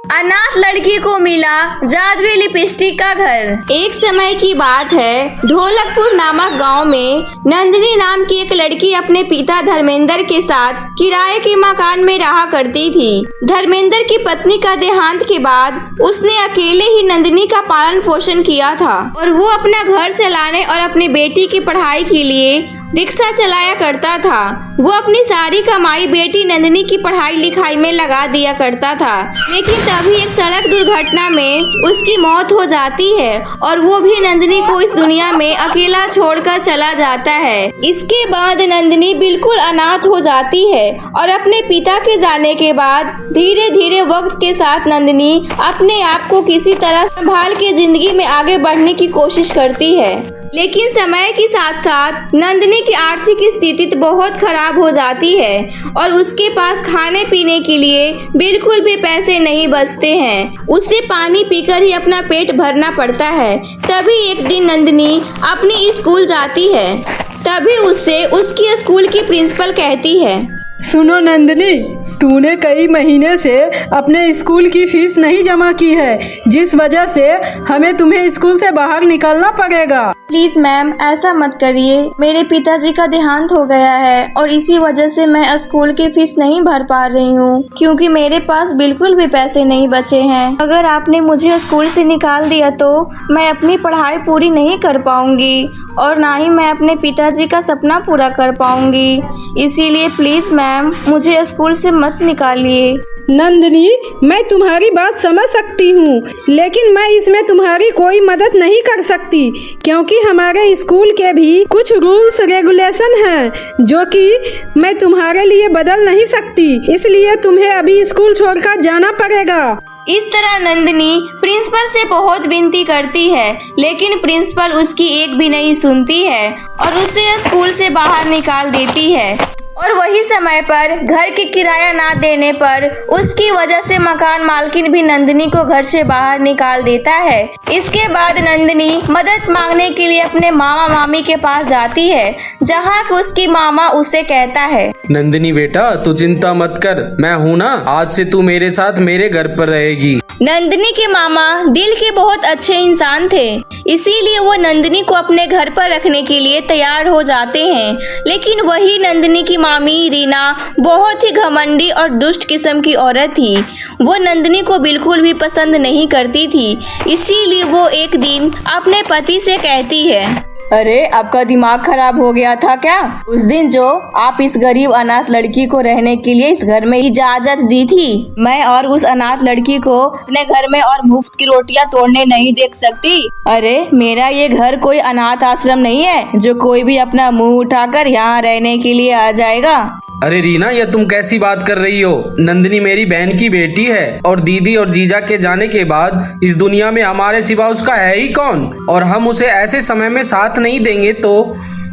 अनाथ लड़की को मिला जादुई लिपस्टिक का घर। एक समय की बात है, ढोलकपुर नामक गांव में नंदिनी नाम की एक लड़की अपने पिता धर्मेंद्र के साथ किराए के मकान में रहा करती थी। धर्मेंद्र की पत्नी का देहांत के बाद उसने अकेले ही नंदिनी का पालन पोषण किया था और वो अपना घर चलाने और अपनी बेटी की पढ़ाई के लिए रिक्शा चलाया करता था। वो अपनी सारी कमाई बेटी नंदिनी की पढ़ाई लिखाई में लगा दिया करता था, लेकिन तभी एक सड़क दुर्घटना में उसकी मौत हो जाती है और वो भी नंदिनी को इस दुनिया में अकेला छोड़कर चला जाता है। इसके बाद नंदिनी बिल्कुल अनाथ हो जाती है और अपने पिता के जाने के बाद धीरे धीरे वक्त के साथ नंदिनी अपने आप को किसी तरह संभाल के जिंदगी में आगे बढ़ने की कोशिश करती है। लेकिन समय के साथ साथ नंदिनी की आर्थिक स्थिति तो बहुत खराब हो जाती है और उसके पास खाने पीने के लिए बिल्कुल भी पैसे नहीं बचते हैं। उसे पानी पीकर ही अपना पेट भरना पड़ता है। तभी एक दिन नंदिनी अपनी स्कूल जाती है। तभी उससे उसकी स्कूल की प्रिंसिपल कहती है, सुनो नंदिनी, तूने कई महीने से अपने स्कूल की फीस नहीं जमा की है, जिस वजह से हमें तुम्हें स्कूल से बाहर निकलना पड़ेगा। प्लीज मैम ऐसा मत करिए, मेरे पिताजी का देहांत हो गया है और इसी वजह से मैं स्कूल की फीस नहीं भर पा रही हूँ, क्योंकि मेरे पास बिल्कुल भी पैसे नहीं बचे हैं। अगर आपने मुझे स्कूल से निकाल दिया तो मैं अपनी पढ़ाई पूरी नहीं कर पाऊंगी और ना ही मैं अपने पिताजी का सपना पूरा कर पाऊंगी। इसीलिए प्लीज मैम मुझे स्कूल से मत निकालिए। नंदिनी, मैं तुम्हारी बात समझ सकती हूँ, लेकिन मैं इसमें तुम्हारी कोई मदद नहीं कर सकती, क्योंकि हमारे स्कूल के भी कुछ रूल्स रेगुलेशन हैं जो कि मैं तुम्हारे लिए बदल नहीं सकती। इसलिए तुम्हें अभी स्कूल छोड़कर जाना पड़ेगा। इस तरह नंदिनी प्रिंसिपल से बहुत विनती करती है, लेकिन प्रिंसिपल उसकी एक भी नहीं सुनती है और उसे स्कूल से बाहर निकाल देती है। और वही समय पर घर की किराया ना देने पर उसकी वजह से मकान मालकिन भी नंदिनी को घर से बाहर निकाल देता है। इसके बाद नंदिनी मदद मांगने के लिए अपने मामा मामी के पास जाती है, जहाँ उसकी मामा उसे कहता है, नंदिनी बेटा तू चिंता मत कर, मैं हूँ ना, आज से तू मेरे साथ मेरे घर पर रहेगी। नंदिनी के मामा दिल के बहुत अच्छे इंसान थे, इसीलिए वो नंदिनी को अपने घर पर रखने के लिए तैयार हो जाते हैं। लेकिन वही नंदिनी की मामी रीना बहुत ही घमंडी और दुष्ट किस्म की औरत थी। वो नंदिनी को बिल्कुल भी पसंद नहीं करती थी। इसीलिए वो एक दिन अपने पति से कहती है, अरे आपका दिमाग खराब हो गया था क्या? उस दिन जो आप इस गरीब अनाथ लड़की को रहने के लिए इस घर में इजाजत दी थी, मैं और उस अनाथ लड़की को अपने घर में और मुफ्त की रोटियां तोड़ने नहीं देख सकती। अरे मेरा ये घर कोई अनाथ आश्रम नहीं है जो कोई भी अपना मुंह उठाकर यहाँ रहने के लिए आ जाएगा। अरे रीना, यह तुम कैसी बात कर रही हो? नंदिनी मेरी बहन की बेटी है और दीदी और जीजा के जाने के बाद इस दुनिया में हमारे सिवा उसका है ही कौन? और हम उसे ऐसे समय में साथ नहीं देंगे तो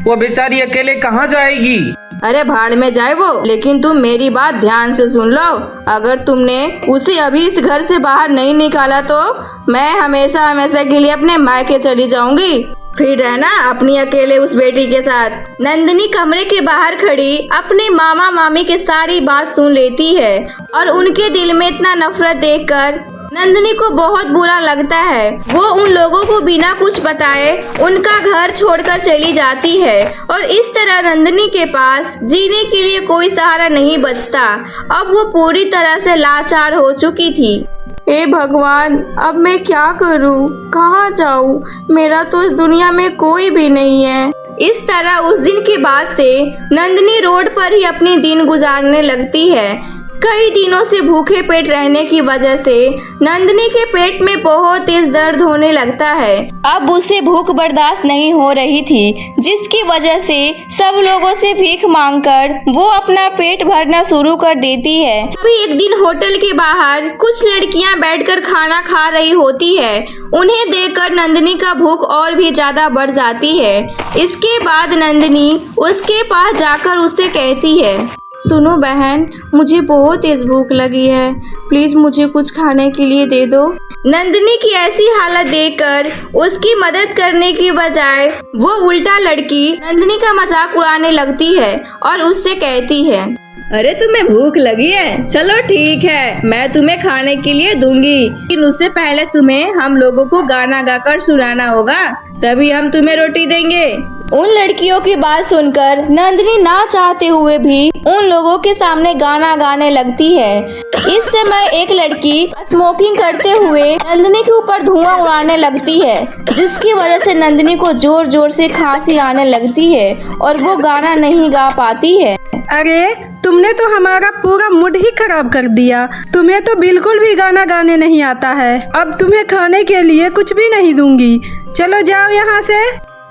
वो बेचारी अकेले कहाँ जाएगी? अरे भाड़ में जाए वो, लेकिन तुम मेरी बात ध्यान से सुन लो। अगर तुमने उसे अभी इस घर से बाहर नहीं निकाला तो मैं हमेशा हमेशा के लिए अपने मायके चली जाऊंगी। फिर रहना अपनी अकेले उस बेटी के साथ। नंदिनी कमरे के बाहर खड़ी अपने मामा मामी की सारी बात सुन लेती है और उनके दिल में इतना नफरत देखकर नंदिनी को बहुत बुरा लगता है। वो उन लोगों को बिना कुछ बताए उनका घर छोड़कर चली जाती है और इस तरह नंदिनी के पास जीने के लिए कोई सहारा नहीं बचता। अब वो पूरी तरह से लाचार हो चुकी थी। हे भगवान, अब मैं क्या करूं? कहाँ जाऊं? मेरा तो इस दुनिया में कोई भी नहीं है। इस तरह उस दिन के बाद से नंदिनी रोड पर ही अपने दिन गुजारने लगती है। कई दिनों से भूखे पेट रहने की वजह से नंदिनी के पेट में बहुत तेज दर्द होने लगता है। अब उसे भूख बर्दाश्त नहीं हो रही थी, जिसकी वजह से सब लोगों से भीख मांगकर वो अपना पेट भरना शुरू कर देती है। अभी एक दिन होटल के बाहर कुछ लड़कियां बैठकर खाना खा रही होती है। उन्हें देखकर नंदिनी का भूख और भी ज्यादा बढ़ जाती है। इसके बाद नंदिनी उसके पास जाकर उससे कहती है, सुनो बहन, मुझे बहुत तेज भूख लगी है, प्लीज मुझे कुछ खाने के लिए दे दो। नंदिनी की ऐसी हालत देखकर उसकी मदद करने की बजाय वो उल्टा लड़की नंदिनी का मजाक उड़ाने लगती है और उससे कहती है, अरे तुम्हें भूख लगी है? चलो ठीक है, मैं तुम्हें खाने के लिए दूंगी, लेकिन उससे पहले तुम्हें हम लोगों को गाना गाकर सुनाना होगा, तभी हम तुम्हें रोटी देंगे। उन लड़कियों की बात सुनकर नंदिनी ना चाहते हुए भी उन लोगों के सामने गाना गाने लगती है। इस समय एक लड़की स्मोकिंग करते हुए नंदिनी के ऊपर धुआं उड़ाने लगती है, जिसकी वजह से नंदिनी को जोर जोर से खांसी आने लगती है और वो गाना नहीं गा पाती है। अरे तुमने तो हमारा पूरा मूड ही खराब कर दिया। तुम्हें तो बिल्कुल भी गाना गाने नहीं आता है। अब तुम्हें खाने के लिए कुछ भी नहीं दूंगी, चलो जाओ यहाँ से।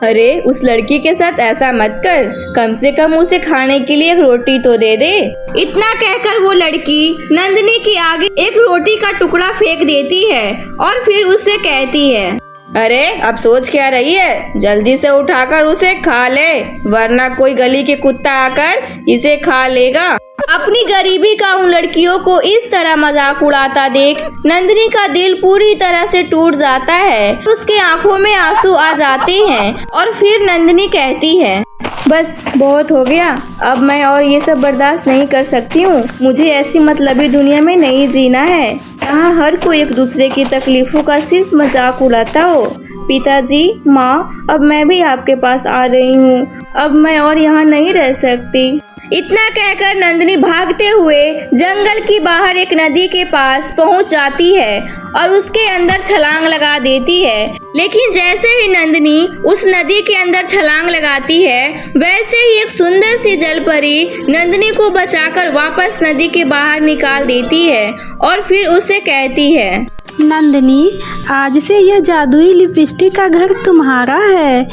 अरे उस लड़की के साथ ऐसा मत कर, कम से कम उसे खाने के लिए एक रोटी तो दे दे। इतना कहकर वो लड़की नंदिनी के आगे एक रोटी का टुकड़ा फेंक देती है और फिर उससे कहती है, अरे अब सोच क्या रही है, जल्दी से उठाकर उसे खा ले, वरना कोई गली के कुत्ता आकर इसे खा लेगा। अपनी गरीबी का उन लड़कियों को इस तरह मजाक उड़ाता देख नंदिनी का दिल पूरी तरह से टूट जाता है। उसके आंखों में आंसू आ जाते हैं और फिर नंदिनी कहती है, बस बहुत हो गया, अब मैं और ये सब बर्दाश्त नहीं कर सकती हूँ। मुझे ऐसी मतलबी दुनिया में नहीं जीना है, यहाँ हर कोई एक दूसरे की तकलीफों का सिर्फ मजाक उड़ाता हो। पिताजी, माँ, अब मैं भी आपके पास आ रही हूँ, अब मैं और यहाँ नहीं रह सकती। इतना कहकर नंदिनी भागते हुए जंगल की बाहर एक नदी के पास पहुंच जाती है और उसके अंदर छलांग लगा देती है। लेकिन जैसे ही नंदिनी उस नदी के अंदर छलांग लगाती है, वैसे ही एक सुंदर सी जलपरी नंदिनी को बचाकर वापस नदी के बाहर निकाल देती है और फिर उसे कहती है, नंदिनी, आज से यह जादुई लिपस्टिक का घर तुम्हारा है।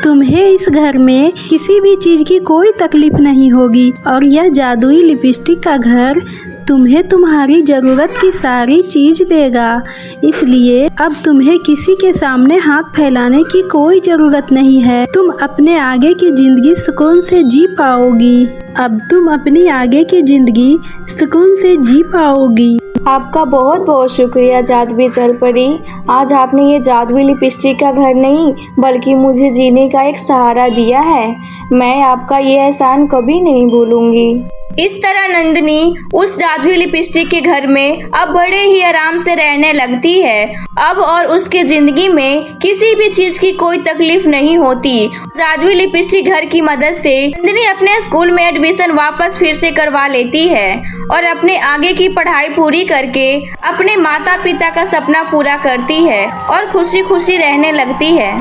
तुम्हें इस घर में किसी भी चीज की कोई तकलीफ नहीं होगी और यह जादुई लिपस्टिक का घर तुम्हें तुम्हारी जरूरत की सारी चीज देगा। इसलिए अब तुम्हें किसी के सामने हाथ फैलाने की कोई जरूरत नहीं है। तुम अपने आगे की जिंदगी सुकून से जी पाओगी। अब तुम अपनी आगे की जिंदगी सुकून से जी पाओगी। आपका बहुत बहुत शुक्रिया जादुई जलपरी। आज आपने ये जादुई लिपस्टिक का घर नहीं बल्कि मुझे जीने का एक सहारा दिया है। मैं आपका ये एहसान कभी नहीं भूलूंगी। इस तरह नंदिनी उस जादुई लिपस्टिक के घर में अब बड़े ही आराम से रहने लगती है। अब और उसके जिंदगी में किसी भी चीज की कोई तकलीफ नहीं होती। जादुई लिपस्टिक घर की मदद से नंदिनी अपने स्कूल में एडमिशन वापस फिर से करवा लेती है और अपने आगे की पढ़ाई पूरी करके अपने माता पिता का सपना पूरा करती है और खुशी खुशी रहने लगती है।